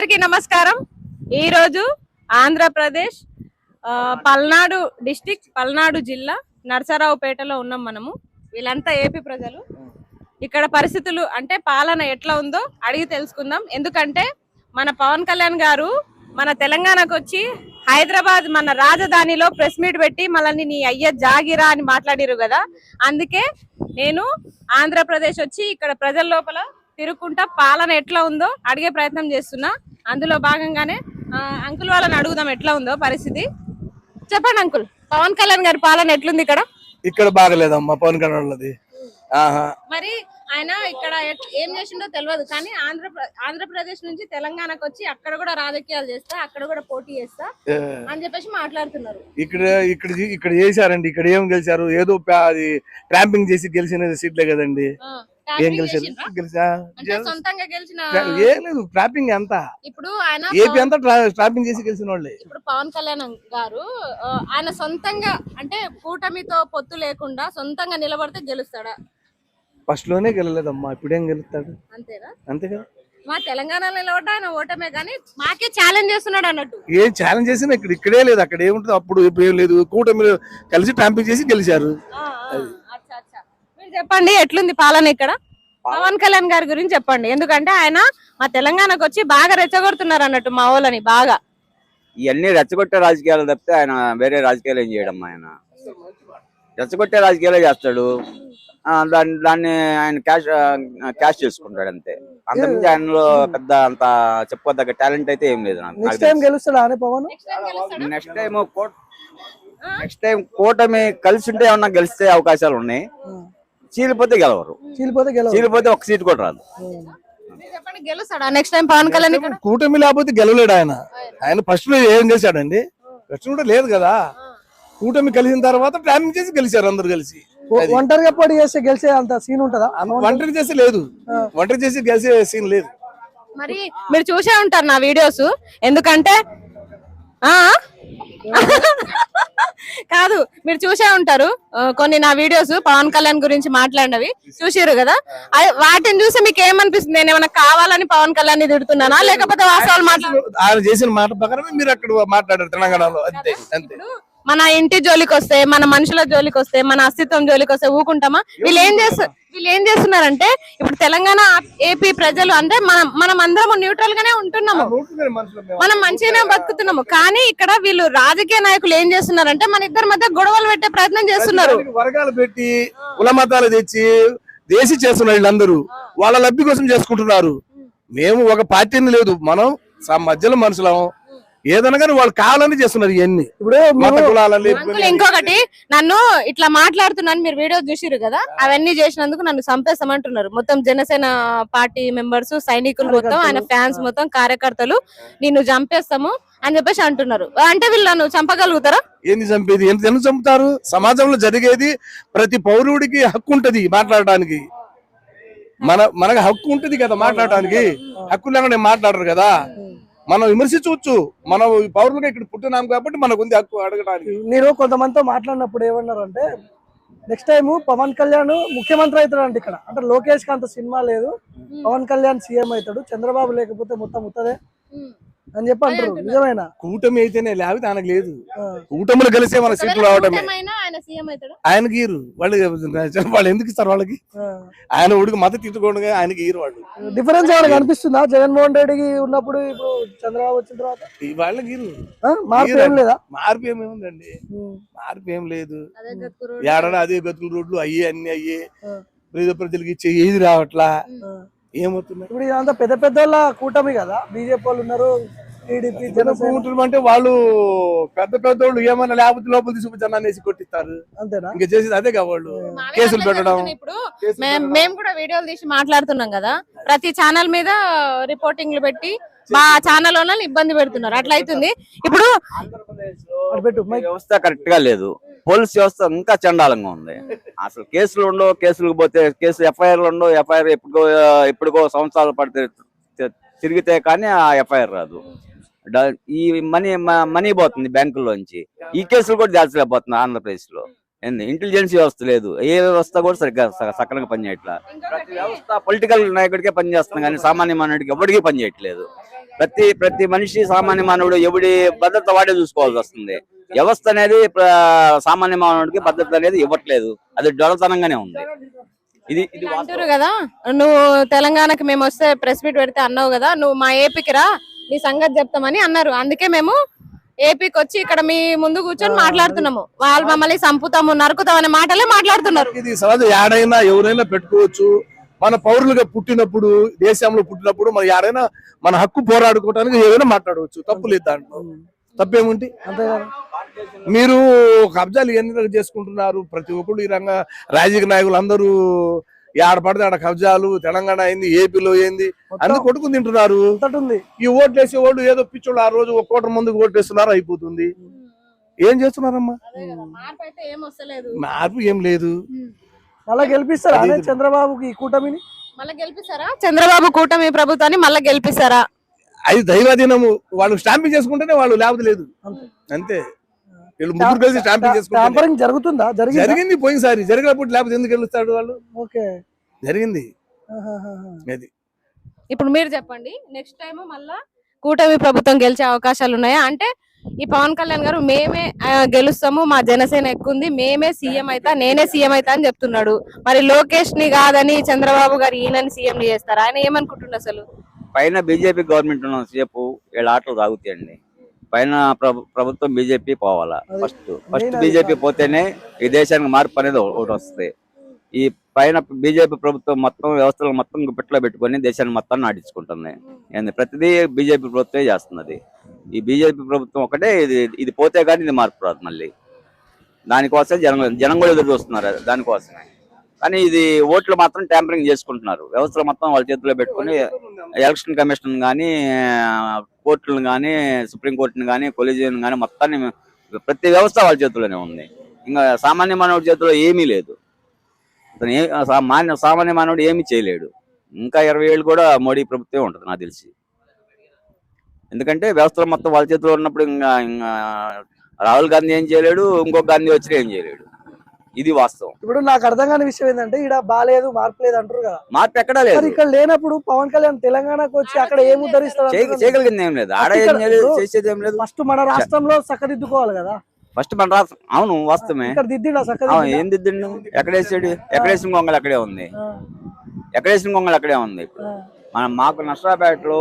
అందరికీ నమస్కారం. ఈరోజు ఆంధ్రప్రదేశ్ పల్నాడు డిస్టిక్, పల్నాడు జిల్లా నరసరావుపేటలో ఉన్నాం మనము. వీళ్ళంతా ఏపీ ప్రజలు. ఇక్కడ పరిస్థితులు అంటే పాలన ఎట్లా ఉందో అడిగి తెలుసుకుందాం. ఎందుకంటే మన పవన్ కళ్యాణ్ గారు మన తెలంగాణకు వచ్చి హైదరాబాద్ మన రాజధానిలో ప్రెస్ మీట్ పెట్టి మళ్ళీ నీ అయ్య జాగిరా అని మాట్లాడిరు కదా. అందుకే నేను ఆంధ్రప్రదేశ్ వచ్చి ఇక్కడ ప్రజల లోపల తిరుగుకుంటా పాలన ఎట్లా ఉందో అడిగే ప్రయత్నం చేస్తున్నా. అందులో భాగంగానే అంకుల్ వాళ్ళని అడుగుదాం ఎట్లా ఉందో పరిస్థితి. చెప్పండి అంకుల్, పవన్ కళ్యాణ్ గారి పాలన ఎట్లుంది ఇక్కడ? ఇక్కడ బాగలేదమ్మా పవన్ కళ్యాణ్ వాళ్ళది. మరి ఆయన ఇక్కడ ఏం చేసిండో తెలియదు, కానీ ఆంధ్రప్రదేశ్ నుంచి తెలంగాణకు వచ్చి అక్కడ కూడా రాజకీయాలు చేస్తా, అక్కడ కూడా పోటీ చేస్తా అని చెప్పేసి మాట్లాడుతున్నారు. ఇక్కడ చేశారండి. ఇక్కడ ఏం గెలిచారు? ఏదో అది ట్రాంపింగ్ చేసి గెలిచిన సీట్లే కదండి. ఏం గెలిచారు? సొంతంగా గెలిచిన ఏం లేదు. ట్రాపింగ్ ఎంత ఇప్పుడు ఆయన ఏపీ అంతా ట్రాపింగ్ చేసి గెలిచిన వాళ్ళే. ఇప్పుడు పవన్ కళ్యాణ్ గారు ఆయన సొంతంగా అంటే కూటమితో పొత్తు లేకుండా సొంతంగా నిలబడితే గెలుస్తాడా? ఫస్ట్ లోనే గెలలేదమ్మా, ఇప్పుడేం గెలుస్తాడు? అంతేనా? అంతే కదా. మా తెలంగాణలో నిలబడ్డా ఆయన ఓటమే, కానీ మాకే ఛాలెంజ్ చేస్తున్నాడు అన్నట్టు. ఏం ఛాలెంజ్ చేసినా ఇక్కడే లేదు, అక్కడ ఏముంటుంది? అప్పుడు ఇప్పుడు ఏం లేదు. కూటమి కలిసి ట్రాంపింగ్ చేసి గెలిచారు. మీరు చెప్పండి ఎట్లుంది పాలన ఇక్కడ? పవన్ కళ్యాణ్ గారి గురించి చెప్పండి. ఎందుకంటే ఆయన మా తెలంగాణకు వచ్చి బాగా రెచ్చగొడుతున్నారు అన్నట్టు మా వాళ్ళని బాగా. ఇవన్నీ రెచ్చగొట్టే రాజకీయాలు తప్పితే ఆయన వేరే రాజకీయాలు ఏం చేయడం. ఆయన రెచ్చగొట్టే రాజకీయాలే చేస్తాడు. దాన్ని ఆయన క్యాష్ చేసుకుంటాడు అంతే. అంతకుమించి ఆయనలో పెద్ద అంత చెప్పుకోదగ్గ టాలెంట్ అయితే ఏం లేదు. నెక్స్ట్ టైం కూటమి కలిసి ఉంటే ఏమన్నా గెలిస్తే అవకాశాలు ఉన్నాయి. చీలిపోతే గెలవరు. చీలిపోతే ఒక సీట్ కూడా రాదు. నెక్స్ట్ టైం పవన్ కళ్యాణ్ కూటమి లేకపోతే గెలవలేడు ఆయన. ఆయన ఫస్ట్ లో ఏం చేశాడండి? ఫస్ట్ కూడా లేదు కదా. కూటమి కలిసిన తర్వాత ట్రాపింగ్ చేసి గెలిచారు అందరు కలిసి. ఒంటరిగా పోటీ చేస్తే గెలిచే అంత సీన్ ఉంటదా? ఒంటరి చేసి లేదు, ఒంటరి చేసి గెలిచే సీన్ లేదు. మరి మీరు చూసే ఉంటారు నా వీడియోస్. ఎందుకంటే కాదు, మీరు చూసే ఉంటారు కొన్ని నా వీడియోస్ పవన్ కళ్యాణ్ గురించి మాట్లాడినవి చూసిరు కదా. వాటిని చూసి మీకు ఏమనిపిస్తుంది? నేను ఏమైనా కావాలని పవన్ కళ్యాణ్ తిడుతున్నానా, లేకపోతే వాస్తవాలు ఆయన చేసిన మాట ప్రకారమే మీరు అక్కడ మాట్లాడారు తెలంగాణలో. అంతే అంతే. మన ఇంటి జోలికి వస్తే, మన మనుషుల జోలికి వస్తే, మన అస్తిత్వం జోలికి వస్తే ఊకుంటామా? వీళ్ళు ఏం చేస్తున్నారంటే ఇప్పుడు తెలంగాణ ఏపీ ప్రజలు అంటే మనం అందరం న్యూట్రల్ గానే ఉంటున్నాము, మనం మంచిగానే బతుకుతున్నాము. కానీ ఇక్కడ వీళ్ళు రాజకీయ నాయకులు ఏం చేస్తున్నారంటే మన ఇద్దరి మధ్య గొడవలు పెట్టే ప్రయత్నం చేస్తున్నారు. వర్గాలు పెట్టి కులమతాలు తెచ్చి దేశీ చేస్తున్నారు. వీళ్ళందరూ వాళ్ళ లబ్ధి కోసం చేసుకుంటున్నారు. మేము ఒక పార్టీని లేదు, మనం మధ్యలో మనుషులం. ఏదైనా కానీ వాళ్ళు కావాలని చేస్తున్నారు ఇవన్నీ. ఇప్పుడు ఇంకొకటి, నన్ను ఇట్లా మాట్లాడుతున్నాను మీరు వీడియో చూసిరు కదా, అవన్నీ చేసినందుకు నన్ను చంపేస్తామంటున్నారు. మొత్తం జనసేన పార్టీ మెంబర్స్, సైనికులు మొత్తం, ఆయన ఫ్యాన్స్ మొత్తం, కార్యకర్తలు నిన్ను చంపేస్తాము అని చెప్పేసి అంటున్నారు. అంటే వీళ్ళు నన్ను చంపగలుగుతారా? ఏంది చంపేది? ఎందుకు చంపుతారు? సమాజంలో జరిగేది ప్రతి పౌరుడికి హక్కు ఉంటది మాట్లాడటానికి. మనకు హక్కు ఉంటది కదా మాట్లాడటానికి. హక్కు లేకుండా మాట్లాడరు కదా. మనం విమర్శించవచ్చు, మనం పౌరులుగా ఇక్కడ పుట్టినాం కాబట్టి మనకు ఉంది హక్కు అడగడానికి. మీరు కొంతమందితో మాట్లాడినప్పుడు ఏమన్నారు అంటే నెక్స్ట్ టైం పవన్ కళ్యాణ్ ముఖ్యమంత్రి అవుతాడు అంటే ఇక్కడ. అంటే లోకేష్ కి అంత సినిమా లేదు, పవన్ కళ్యాణ్ సీఎం అవుతాడు, చంద్రబాబు లేకపోతే మొత్తం ఉత్తదే అని చెప్పి అంటారు. నిజమేనా? కూటమి అయితేనే, లేకపోతే ఆయనకు లేదు. కూటమిలో కలిసే మన సీట్లు రావడమే. ఆయనకి ఈరు వాళ్ళు ఎందుకు ఇస్తారు వాళ్ళకి? ఆయన ఉడికి మద్దతు తిట్టుకోండి, ఆయనకి ఈరు వాళ్ళు. డిఫరెన్స్ ఏమైనా కనిపిస్తుందా జగన్మోహన్ రెడ్డికి ఉన్నప్పుడు ఇప్పుడు చంద్రబాబు వచ్చిన తర్వాత? వాళ్ళకి ఈరు మార్పు ఏం లేదా? మార్పు ఏముందండి? మార్పు ఏం లేదు. ఏడన్నా అదే గతుకుల రోడ్లు అయ్యే, అన్ని అయ్యే. ప్రజలకి ఇచ్చే ఏది రావట్లా. ఏమవుతుంది? ఇప్పుడు ఇదంతా పెద్ద పెద్ద వాళ్ళ కూటమి కదా, బీజేపీ వాళ్ళు ఉన్నారు, టీడీపీ, జనసేన. అంటే వాళ్ళు పెద్ద పెద్దోళ్ళు ఏమన్నా లేకపోతే లోపల తీసుకుని అనేసి కొట్టిస్తారు. అంతేనా? ఇంకా చేసేది అదే కదా వాళ్ళు. కేసులు పెట్టడం. ఇప్పుడు మేము కూడా వీడియోలు తీసి మాట్లాడుతున్నాం కదా, ప్రతి ఛానల్ మీద రిపోర్టింగ్లు పెట్టి మా ఛానల్ వాళ్ళని ఇబ్బంది పెడుతున్నారు. అట్లా అవుతుంది. ఇప్పుడు వ్యవస్థ కరెక్ట్ గా లేదు, పోలీస్ వ్యవస్థ ఇంకా చండాలంగా ఉంది. అసలు కేసులు ఉండవు, కేసులకు పోతే కేసు ఎఫ్ఐఆర్లు ఉండవు. ఎఫ్ఐఆర్ ఎప్పుడుకో సంవత్సరాలు పడితే తిరిగితే కానీ ఆ ఎఫ్ఐఆర్ రాదు. ఈ మనీ పోతుంది బ్యాంకుల్లోంచి. ఈ కేసులు కూడా దాల్చలేకపోతుంది ఆంధ్రప్రదేశ్ లో. ఇంటెలిజెన్స్ వ్యవస్థ లేదు, ఏ వ్యవస్థ కూడా సరిగ్గా సక్రమంగా పనిచేయట్లా. ప్రతి వ్యవస్థ పొలిటికల్ నాయకుడికే పనిచేస్తుంది కానీ సామాన్య మానవుడికి ఎవరికి పనిచేయట్లేదు. ప్రతి మనిషి సామాన్య మానవుడు ఎవడి భద్రత వాడే చూసుకోవాల్సి వస్తుంది. వ్యవస్థ అనేది సామాన్య మానవుడికి భద్రత అనేది ఇవ్వట్లేదు. అది డొలతనంగానే ఉంది. ఇది అంటారు కదా, నువ్వు తెలంగాణకి మేము వస్తే ప్రెస్ మీట్ పెడితే అన్నావు కదా, నువ్వు మా ఏపీకి రా నీ సంగతి చెప్తామని అన్నారు. అందుకే మేము ఏపీకి వచ్చి ఇక్కడ మీ ముందు కూర్చొని మాట్లాడుతున్నాము. వాళ్ళు మమ్మల్ని సంపుతాము నరుకుతాం అనే మాటలే మాట్లాడుతున్నారు. ఇది సహజ యాడైనా ఎవరైనా పెట్టుకోవచ్చు. మన పౌరులుగా పుట్టినప్పుడు, దేశంలో పుట్టినప్పుడు మన యారైనా మన హక్కు పోరాడుకోవడానికి ఏదైనా మాట్లాడవచ్చు. తప్పు లేదు దాంట్లో. తప్పేముంటి? మీరు కబ్జాలు ఎన్ని చేసుకుంటున్నారు? ప్రతి ఒక్కరు ఈ రంగ రాజకీయ నాయకులు అందరూ ఆడ పడితే ఆడ కబ్జాలు. తెలంగాణ అయింది, ఏపీలో అయింది, అందుకు కొట్టుకుని తింటున్నారు. ఈ ఓట్లు వేసే వాళ్ళు ఏదో పిచ్చోళ్ళు ఆ రోజు ఒక కోట ముందుకు ఓట్లు వేస్తున్నారు, అయిపోతుంది. ఏం చేస్తున్నారమ్మా? మార్పు ఏం లేదు. మళ్ళా గెలిపిస్తారా చంద్రబాబుకి ఈ కూటమిని? మళ్ళీ గెలిపిస్తారా చంద్రబాబు కూటమి ప్రభుత్వాన్ని? మళ్ళీ గెలిపిస్తారా? అది దైవాధీనము. వాళ్ళు స్టాంపింగ్ చేసుకుంటేనే వాళ్ళు లేకపోతే లేదు, అంతే. వీళ్ళు ముగ్గురు కలిసి స్టాంపింగ్ చేసుకుంటారు. జరుగుతుందా? జరిగింది పోయినసారి. జరిగినప్పుడు లేకపోతే ఎందుకు గెలుస్తాడు వాళ్ళు? ఓకే, జరిగింది అది. ఇప్పుడు మీరు చెప్పండి, నెక్స్ట్ టైం మళ్ళా కూటమి ప్రభుత్వం గెలిచే అవకాశాలు ఉన్నాయా? అంటే ఈ పవన్ కళ్యాణ్ గారు మేమే గెలుస్తాము, మా జనసేన ఎక్కుంది, మేమే సీఎం అయితా, నేనే సీఎం అయితా అని చెప్తున్నాడు. మరి లోకేష్ ని కాదని చంద్రబాబు గారు ఈయనని సీఎం చేస్తారు. ఆయన ఏమనుకుంటుండ అసలు? పైన బీజేపీ గవర్నమెంట్ ఉన్న సేపు వీళ్ళ ఆటలు తాగుతాయండి. పైన ప్రభుత్వం బీజేపీ పోవాలా. ఫస్ట్ బీజేపీ పోతేనే ఈ దేశానికి మార్పు అనేది ఒకటి వస్తుంది. ఈ పైన బీజేపీ ప్రభుత్వం మొత్తం వ్యవస్థలు మొత్తం గుప్పెట్లో పెట్టుకొని దేశాన్ని మొత్తం నాటించుకుంటుంది. ప్రతిదీ బీజేపీ ప్రభుత్వమే చేస్తున్నది. ఈ బీజేపీ ప్రభుత్వం ఒకటే ఇది పోతే కానీ ఇది మార్పు రాదు. మళ్ళీ దానికోసమే జనం కూడా ఎదురు చూస్తున్నారు దానికోసమే. కానీ ఇది ఓట్లు మాత్రం ట్యాంపరింగ్ చేసుకుంటున్నారు. వ్యవస్థలు మొత్తం వాళ్ళ చేతిలో పెట్టుకుని ఎలక్షన్ కమిషన్ కానీ, కోర్టులను కానీ, సుప్రీంకోర్టును కానీ, కొలీజియన్ కానీ మొత్తాన్ని ప్రతి వ్యవస్థ వాళ్ళ చేతిలోనే ఉంది. ఇంకా సామాన్య మానవుడి చేతిలో ఏమీ లేదు. సామాన్య మానవుడు ఏమీ చేయలేడు. ఇంకా 20 ఏళ్ళు కూడా మోడీ ప్రభుత్వమే ఉంటుంది నాకు తెలిసి. ఎందుకంటే వ్యవస్థలు మొత్తం వాళ్ళ చేతిలో ఉన్నప్పుడు ఇంకా రాహుల్ గాంధీ ఏం చేయలేడు, ఇంకొక గాంధీ వచ్చినా ఏం చేయలేడు. ఇది వాస్తవం. ఇప్పుడు నాకు అర్థం కాని విషయం ఏంటంటే, ఇక్కడ బాలేదు, మార్పు లేదు అంటారు కదా. మార్పు ఎక్కడా లేదు. ఇక్కడ లేనప్పుడు పవన్ కళ్యాణ్ తెలంగాణకు వచ్చి అక్కడ ఏం ఉద్ధరిస్తారు? చేయగలిగింది ఏం లేదు, ఆడ ఏం లేదు, చేసేది ఏం లేదు. ఫస్ట్ మన రాష్ట్రంలో చక్కదిద్దుకోవాలి కదా. ఫస్ట్ మన రాష్ట్రం. అవును, వాస్తవమే. ఇక్కడ దిద్దిండా? ఏం దిద్దిండు? ఎక్కడేసాడు? ఎక్కడేసిన గొంగలు అక్కడే ఉంది. ఎక్కడేసిన గొంగలు అక్కడే ఉంది. ఇప్పుడు మాకు నర్సరావుపేటలో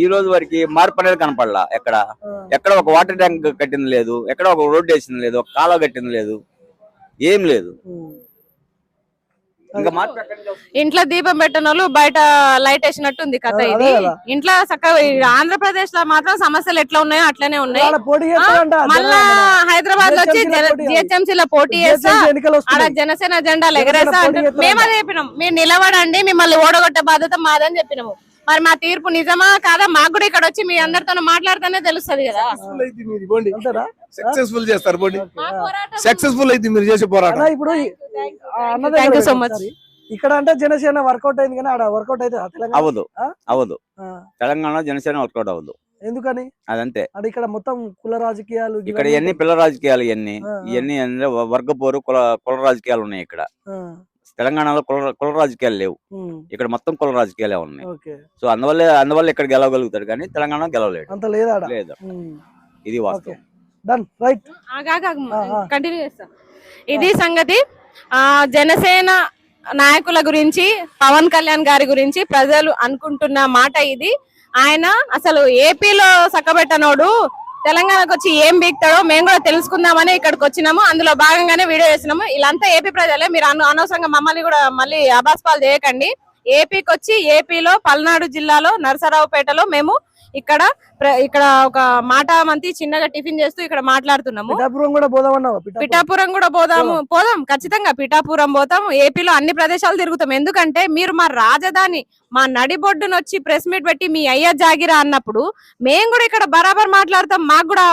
ఈ రోజు వరకు మార్పు అనేది కనపడలా. ఎక్కడ ఒక వాటర్ ట్యాంక్ కట్టింది లేదు, ఎక్కడ ఒక రోడ్డు వేసింది లేదు, ఒక కాలువ కట్టింది లేదు, ఏం లేదు. ఇంకా మార్పు ఇంట్లో దీపం పెట్టిన వాళ్ళు బయట లైట్ వేసినట్టుంది కథ ఇది. ఇంట్లో చక్కగా ఆంధ్రప్రదేశ్ లో మాత్రం సమస్యలు ఎట్లా ఉన్నాయో అట్లనే ఉన్నాయి. మళ్ళా హైదరాబాద్ లో వచ్చి జిహెచ్ఎంసీ లో పోటీ చేస్తా, ఆడ జనసేన జెండాలు ఎగరేస్తా అంటే మేము అదే చెప్పినాం, మీరు నిలబడండి, మిమ్మల్ని ఓడగొట్టే బాధ్యత మాదని చెప్పినాము. మరి మా తీర్పు నిజమా కాదా మాకు కూడా ఇక్కడ వచ్చి మీ అందరితో మాట్లాడితేనే తెలుస్తుంది కదా. సక్సెస్ఫుల్ చేస్తారు, సక్సెస్ఫుల్ అయితే మీరు చేసే పోరాటం. ఇప్పుడు థ్యాంక్ యూ సో మచ్. ఇక్కడ అంటే జనసేన వర్కౌట్ అయింది కానీ ఆడ వర్కౌట్ అయితే అవ్వదు. తెలంగాణ జనసేన వర్కౌట్ అవ్వదు. ఎందుకని? అదంతే. అది ఇక్కడ మొత్తం కుల రాజకీయాలు, ఇక్కడ ఇవన్నీ పిల్ల రాజకీయాలు, ఇవన్నీ వర్గపోరు కుల రాజకీయాలు ఉన్నాయి. ఇక్కడ తెలంగాణలో కుల రాజకీయాలు లేవు. ఇక్కడ మొత్తం కుల రాజకీయాలే ఉన్నాయి. సో అందువల్ల ఇక్కడ గెలవగలుగుతాడు కానీ తెలంగాణ గెలవలేడు. లేదు. ఇది వాస్తవం. కంటిన్యూ చేస్తా. ఇది సంగతి. జనసేన నాయకుల గురించి, పవన్ కళ్యాణ్ గారి గురించి ప్రజలు అనుకుంటున్న మాట ఇది. ఆయన అసలు ఏపీలో సక్కబెట్టనోడు తెలంగాణకు వచ్చి ఏం బీక్తాడో మేము కూడా తెలుసుకుందామని ఇక్కడికి వచ్చినాము. అందులో భాగంగానే వీడియో చేసినాము. ఇలాంతా ఏపీ ప్రజలే, మీరు అనవసరంగా మమ్మల్ని కూడా మళ్ళీ అబాస్పాలు చేయకండి. ఏపీకి వచ్చి ఏపీలో పల్నాడు జిల్లాలో నరసరావుపేటలో మేము ఇక్కడ ఒక మాట మంతి చిన్నగా టిఫిన్ చేస్తూ ఇక్కడ మాట్లాడుతున్నాము. పిఠాపురం కూడా పోదాం ఖచ్చితంగా. పిఠాపురం పోతాం, ఏపీలో అన్ని ప్రదేశాలు తిరుగుతాం. ఎందుకంటే మీరు మా రాజధాని, మా నడిబొడ్డును వచ్చి ప్రెస్ మీట్ పెట్టి మీ అయ్య జాగిరా అన్నప్పుడు మేము కూడా ఇక్కడ బరాబర్ మాట్లాడతాం. మాకు కూడా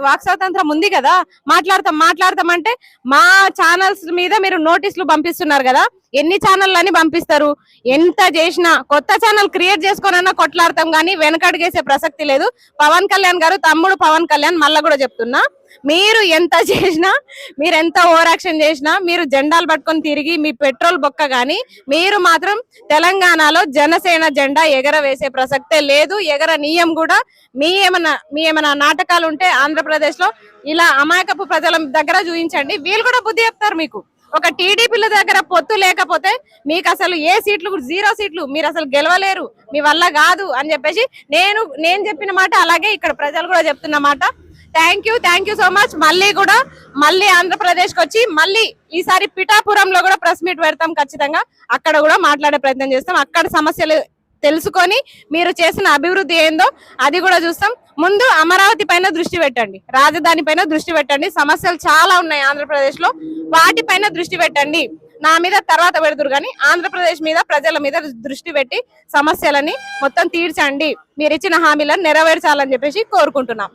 వాక్ స్వాతంత్రం ఉంది కదా, మాట్లాడతాం అంటే మా ఛానల్స్ మీద మీరు నోటీసులు పంపిస్తున్నారు కదా. ఎన్ని ఛానళ్ళని పంపిస్తారు? ఎంత చేసినా కొత్త ఛానల్ క్రియేట్ చేసుకోనన్నా కొట్లాడతాం కానీ వెనకడిగేసే ప్రసక్తి లేదు. పవన్ కళ్యాణ్ గారు, తమ్ముడు పవన్ కళ్యాణ్, మళ్ళా కూడా చెప్తున్నా, మీరు ఎంత చేసినా, మీరు ఎంత ఓవర్ యాక్షన్ చేసినా, మీరు జెండాలు పట్టుకొని తిరిగి మీ పెట్రోల్ బొక్క గాని మీరు మాత్రం తెలంగాణలో జనసేన జెండా ఎగరవేసే ప్రసక్తే లేదు. ఎగరనీయం కూడా. మీ ఏమైనా నాటకాలు ఉంటే ఆంధ్రప్రదేశ్ లో ఇలా అమాయకపు ప్రజల దగ్గర చూపించండి, వీళ్ళు కూడా బుద్ధి చెప్తారు మీకు. ఒక టీడీపీల దగ్గర పొత్తు లేకపోతే మీకు అసలు ఏ సీట్లు, 0 సీట్లు, మీరు అసలు గెలవలేరు, మీ వల్ల కాదు అని చెప్పేసి నేను చెప్పిన మాట అలాగే ఇక్కడ ప్రజలు కూడా చెప్తున్న మాట. Thank you so much. మళ్ళీ ఆంధ్రప్రదేశ్ కి వచ్చి మళ్ళీ ఈసారి పిఠాపురంలో కూడా ప్రెస్ మీట్ పెడతాం ఖచ్చితంగా. అక్కడ కూడా మాట్లాడే ప్రయత్నం చేస్తాం. అక్కడ సమస్యలు తెలుసుకొని మీరు చేసిన అభివృద్ధి ఏందో అది కూడా చూస్తాం. ముందు అమరావతి పైన దృష్టి పెట్టండి, రాజధాని పైన దృష్టి పెట్టండి. సమస్యలు చాలా ఉన్నాయి ఆంధ్రప్రదేశ్ లో, వాటిపైన దృష్టి పెట్టండి. నా మీద తర్వాత పెడుతురు కానీ ఆంధ్రప్రదేశ్ మీద, ప్రజల మీద దృష్టి పెట్టి సమస్యలని మొత్తం తీర్చండి. మీరు ఇచ్చిన హామీలను నెరవేర్చాలని చెప్పేసి కోరుకుంటున్నాం.